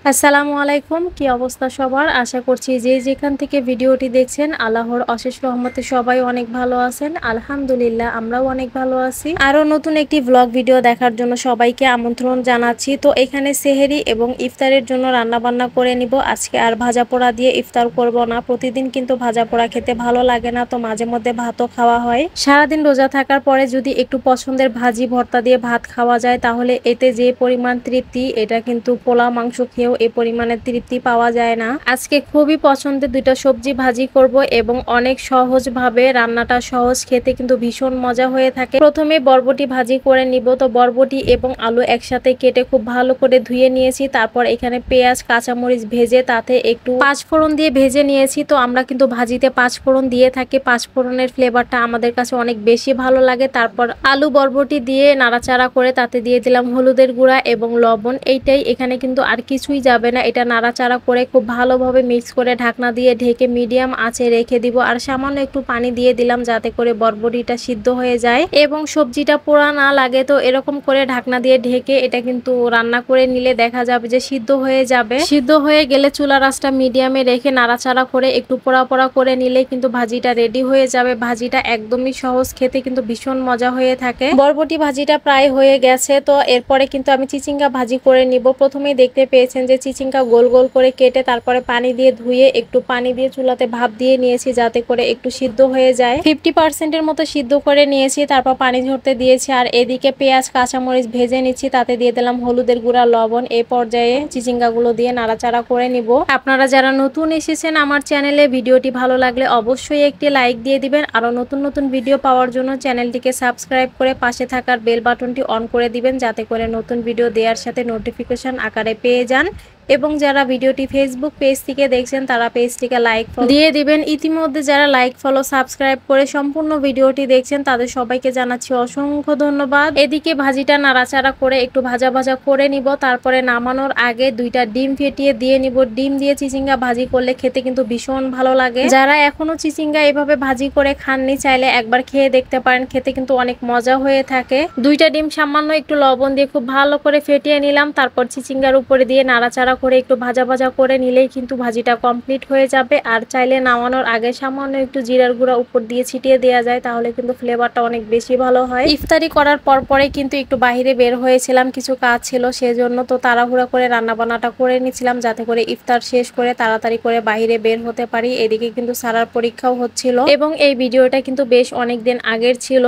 আসসালামু আলাইকুম। কি অবস্থা সবার? আশা করছি যে যেখান থেকে ভিডিওটি দেখছেন আল্লাহর অশেষ রহমতে সবাই অনেক ভালো আছেন। আলহামদুলিল্লাহ আমরাও অনেক ভালো আছি। আরও নতুন একটি ভ্লগ ভিডিও দেখার জন্য সবাইকে আমন্ত্রণ জানাচ্ছি। তো এখানে সেহেরি এবং ইফতারের জন্য রান্নাবান্না করে নিব। আজকে আর ভাজা পোড়া দিয়ে ইফতার করব না। প্রতিদিন কিন্তু ভাজা পোড়া খেতে ভালো লাগে না, তো মাঝে মধ্যে ভাতও খাওয়া হয়। সারাদিন রোজা থাকার পরে যদি একটু পছন্দের ভাজি ভর্তা দিয়ে ভাত খাওয়া যায় তাহলে এতে যে পরিমাণ তৃপ্তি, এটা কিন্তু পোলা মাংস খেয়েও এ পরিমাণে তৃপ্তি পাওয়া যায় না। আজকে খুবই পছন্দের দুইটা সবজি ভাজি করব এবং অনেক সহজ ভাবে, রান্নাটা সহজ, খেতে কিন্তু ভীষণ মজা হয়ে থাকে। প্রথমে বরবটি ভাজি করে নিব। তো বরবটি এবং আলু একসাথে কেটে খুব ভালো করে ধুয়ে নিয়েছি। তারপর এখানে পেঁয়াজ কাঁচামরিচ ভেজে তাতে একটু পাঁচফোড়ন দিয়ে ভেজে নিয়েছি। তো আমরা কিন্তু ভাজিতে পাঁচফোড়ন দিয়ে থাকি, পাঁচফোড়নের ফ্লেভারটা আমাদের কাছে অনেক বেশি ভালো লাগে। তারপর আলু বরবটি দিয়ে নাড়াচাড়া করে তাতে দিয়ে দিলাম হলুদের গুঁড়া এবং লবণ। এইটাই, এখানে কিন্তু আর কিছুই যাবে না। এটা নাড়াচাড়া করে খুব ভালোভাবে মিক্স করে ঢাকনা দিয়ে ঢেকে মিডিয়াম আঁচে রেখে দিব। আর সামান্য একটু পানি দিয়ে দিলাম যাতে করে বরবটিটা সিদ্ধ হয়ে যায় এবং সবজিটা পোড়া না লাগে। তো এরকম করে ঢাকনা দিয়ে ঢেকে এটা কিন্তু রান্না করে নিলে দেখা যাবে যে সিদ্ধ হয়ে যাবে। সিদ্ধ হয়ে গেলে চুলার আঁচটা মিডিয়ামে রেখে নাড়াচাড়া করে একটু পোড়া পোড়া করে নিলে কিন্তু ভাজিটা রেডি হয়ে যাবে। ভাজিটা একদমই সহজ, খেতে কিন্তু ভীষণ মজা হয়ে থাকে। বরবটি ভাজিটা প্রায় হয়ে গেছে। তো এরপরে কিন্তু আমি চিচিঙ্গা ভাজি করে নিব। প্রথমেই দেখতে পেয়েছেন যে চিচিঙ্গা গোল গোল করে কেটে তারপরে পানি দিয়ে ধুয়ে একটু পানি দিয়ে চুলাতে ভাপ দিয়ে নিয়েছি যাতে করে একটু সিদ্ধ হয়ে যায়। 50% মতো সিদ্ধ করে নিয়েছি, তারপর পানি ঝরতে দিয়েছি। আর এদিকে পেঁয়াজ কাঁচামরিচ ভেজে নিচ্ছি, তাতে দিয়ে দিলাম হলুদের গুঁড়া, লবণ। এই পর্যায়ে চিচিঙ্গা গুলো দিয়ে নাড়াচাড়া করে নিব। আপনারা যারা নতুন এসেছেন আমার চ্যানেলে, ভিডিওটি ভালো লাগলে অবশ্যই একটি লাইক দিয়ে দিবেন। আরো নতুন নতুন ভিডিও পাওয়ার জন্য চ্যানেলটিকে সাবস্ক্রাইব করে পাশে থাকার বেল বাটনটি অন করে দিবেন যাতে করে নতুন ভিডিও দেওয়ার সাথে নোটিফিকেশন আকারে পেয়ে যান। এবং যারা ভিডিওটি ফেসবুক পেজ থেকে দেখছেন তারা পেজটিকে লাইক ফলো দিয়ে দিবেন। ইতিমধ্যে যারা লাইক ফলো সাবস্ক্রাইব করে সম্পূর্ণ ভিডিওটি দেখছেন তাদের সবাইকে জানাচ্ছি অসংখ্য ধন্যবাদ। এদিকে ভাজিটা নাড়াচাড়া করে একটু ভাজা ভাজা করে নিব। তারপরে নামানোর আগে দুইটা ডিম ফেটিয়ে দিয়ে নিব। ডিম দিয়ে চিচিঙ্গা ভাজি করলে খেতে কিন্তু ভীষণ ভালো লাগে। যারা এখনো চিচিঙ্গা এভাবে ভাজি করে খাননি, চাইলে একবার খেয়ে দেখতে পারেন, খেতে কিন্তু অনেক মজা হয়ে থাকে। দুইটা ডিম সামান্য একটু লবণ দিয়ে খুব ভালো করে ফেটিয়ে নিলাম। তারপর চিচিঙ্গার উপরে দিয়ে নাড়াচাড়া করে একটু ভাজা ভাজা করে নিলেই কিন্তু ভাজিটা কমপ্লিট হয়ে যাবে। আর চাইলে নামানোর আগে সামান্য একটু জিরার গুঁড়া উপর দিয়ে ছিটিয়ে দেওয়া যায়, তাহলে কিন্তু ফ্লেভারটা অনেক বেশি ভালো হয়। ইফতারি করার পরে কিন্তু একটু বাইরে বের হয়েছিলাম, কিছু কাজ ছিল সেজন্য। তো তাড়াহুড়া করে রান্না বান্নাটা করে নিচ্ছিলাম যাতে করে ইফতার শেষ করে তাড়াতাড়ি করে বাইরে বের হতে পারি। এদিকে কিন্তু সারার পরীক্ষাও হচ্ছিল এবং এই ভিডিওটা কিন্তু বেশ অনেকদিন আগের ছিল।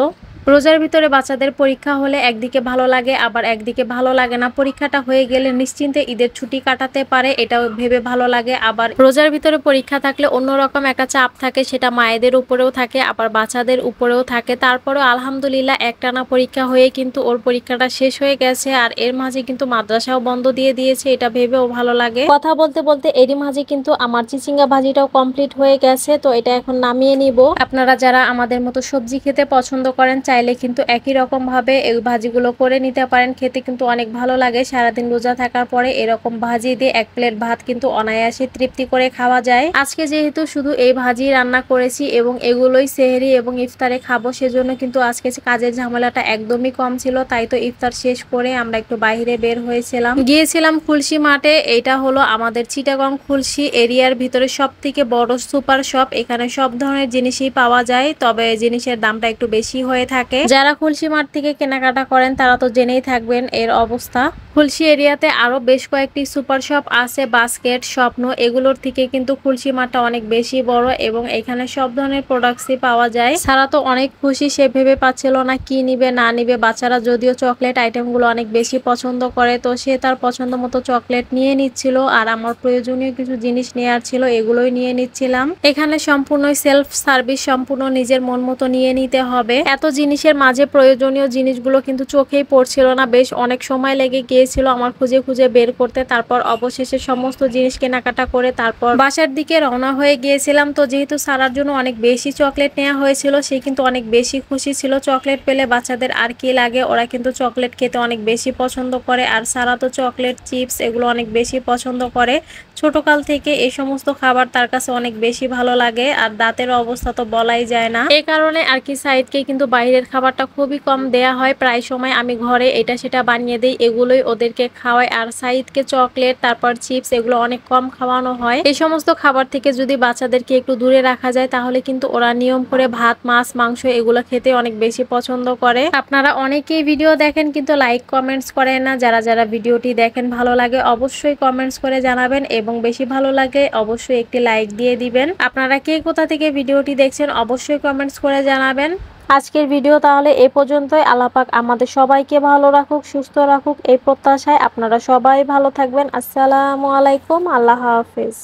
রোজার ভিতরে বাচ্চাদের পরীক্ষা হলে একদিকে ভালো লাগে আবার একদিকে ভালো লাগে না। পরীক্ষাটা হয়ে গেলে নিশ্চিন্তে ঈদের ছুটি কাটাতে পারে, এটাও ভেবে ভালো লাগে। আবার রোজার ভিতরে পরীক্ষা থাকলে অন্যরকম একটা চাপ থাকে, সেটা মায়েদের উপরেও থাকে আবার বাচ্চাদের উপরেও থাকে। তারপরেও আলহামদুলিল্লাহ একটানা পরীক্ষা হয়ে কিন্তু ওর পরীক্ষাটা শেষ হয়ে গেছে। আর এর মাঝে কিন্তু মাদ্রাসাও বন্ধ দিয়ে দিয়েছে, এটা ভেবেও ভালো লাগে। কথা বলতে বলতে এরই মাঝে কিন্তু আমার চিচিঙ্গা ভাজিটাও কমপ্লিট হয়ে গেছে। তো এটা এখন নামিয়ে নিব। আপনারা যারা আমাদের মতো সবজি খেতে পছন্দ করেন চাইলে কিন্তু একই রকম ভাবে এই ভাজিগুলো করে নিতে পারেন, খেতে কিন্তু অনেক ভালো লাগে। সারাদিন রোজা থাকার পরে এরকম ভাজি দিয়ে এক প্লেট ভাত কিন্তু অনায়াসে তৃপ্তি করে খাওয়া যায়। আজকে যেহেতু শুধু এই ভাজি রান্না করেছি এবং এগুলোই সেহরি এবং ইফতারে খাবো, সেজন্য কিন্তু আজকে কাজের ঝামেলাটা একদমই কম ছিল। তাই তো ইফতার শেষ করে আমরা একটু বাইরে বের হয়েছিলাম, গিয়েছিলাম খুলশি মাঠে। এটা হলো আমাদের চিটাগং খুলশি এরিয়ার ভিতরে সব থেকে বড় সুপার শপ। এখানে সব ধরনের জিনিসই পাওয়া যায়, তবে জিনিসের দামটা একটু বেশি হয়ে থাকে। যারা খুলশি মাঠ থেকে কেনাকাটা করেন তারা তো জেনেই থাকবেন এর অবস্থা। খুলশি এরিয়াতে আরো বেশ কয়েকটি সুপার শপ আছে, বাস্কেট, স্বপ্ন, এগুলোর থেকে কিন্তু খুলশি মাঠটা অনেক বেশি বড় এবং এখানে সব ধরনের প্রোডাক্টসই পাওয়া যায়। সারা তো অনেক খুশি, সে ভেবে পাচ্ছিল না কি নিবে না নিবে। বাচ্চারা যদিও চকলেট আইটেমগুলো অনেক বেশি পছন্দ করে, তো সে তার পছন্দ মতো চকলেট নিয়ে নিচ্ছিল। আর আমার প্রয়োজনীয় কিছু জিনিস নেওয়ার ছিল, এগুলোই নিয়ে নিচ্ছিলাম। এখানে সম্পূর্ণ সেলফ সার্ভিস, সম্পূর্ণ নিজের মন মতো নিয়ে নিতে হবে। এত জিনিসের মাঝে প্রয়োজনীয় জিনিসগুলো কিন্তু চোখেই পড়ছিল না, বেশ অনেক সময় লেগে গিয়েছিল আমার খুঁজে খুঁজে বের করতে। তারপর অবশেষে সমস্ত জিনিস কেনাকাটা করে তারপর বাসার দিকে রওনা হয়ে গিয়েছিলাম। তো যেহেতু সারার জন্য অনেক বেশি চকলেট নেওয়া হয়েছিল, সে কিন্তু অনেক বেশি খুশি ছিল। চকলেট পেলে বাচ্চাদের আর কি লাগে, ওরা কিন্তু চকলেট খেতে অনেক বেশি পছন্দ করে। আর সারা তো চকলেট, চিপস এগুলো অনেক বেশি পছন্দ করে। ছোটকাল থেকে এই সমস্ত খাবার তার কাছে অনেক বেশি ভালো লাগে, আর দাঁতের অবস্থা তো বলাই যায় না। এই কারণে আর কি সাইদকে কিন্তু বাইরের খাবারটা খুবই কম দেয়া হয়। প্রায় সময় আমি ঘরে এটা সেটা বানিয়ে দিই, এগুলোই ওদেরকে খাওয়াই। আর সাইদকে চকলেট, তারপর চিপস, এগুলো অনেক কম খাওয়ানো হয়। এই সমস্ত খাবার থেকে যদি বাচ্চাদেরকে একটু দূরে রাখা যায় তাহলে কিন্তু ওরা নিয়ম করে ভাত, মাছ, মাংস এগুলো খেতে অনেক বেশি পছন্দ করে। আপনারা অনেকেই ভিডিও দেখেন কিন্তু লাইক কমেন্টস করেন না। যারা যারা ভিডিওটি দেখেন ভালো লাগে অবশ্যই কমেন্টস করে জানাবেন, এবং বেশি ভালো লাগে অবশ্যই একটি লাইক দিয়ে দিবেন। আপনারা কে কোথা থেকে ভিডিওটি দেখছেন অবশ্যই কমেন্টস করে জানাবেন। আজকের ভিডিও তাহলে এ পর্যন্তই। আল্লাহ পাক আমাদের সবাইকে ভালো রাখুক, সুস্থ রাখুক, এই প্রত্যাশায় আপনারা সবাই ভালো থাকবেন। আসসালামু আলাইকুম, আল্লাহ হাফেজ।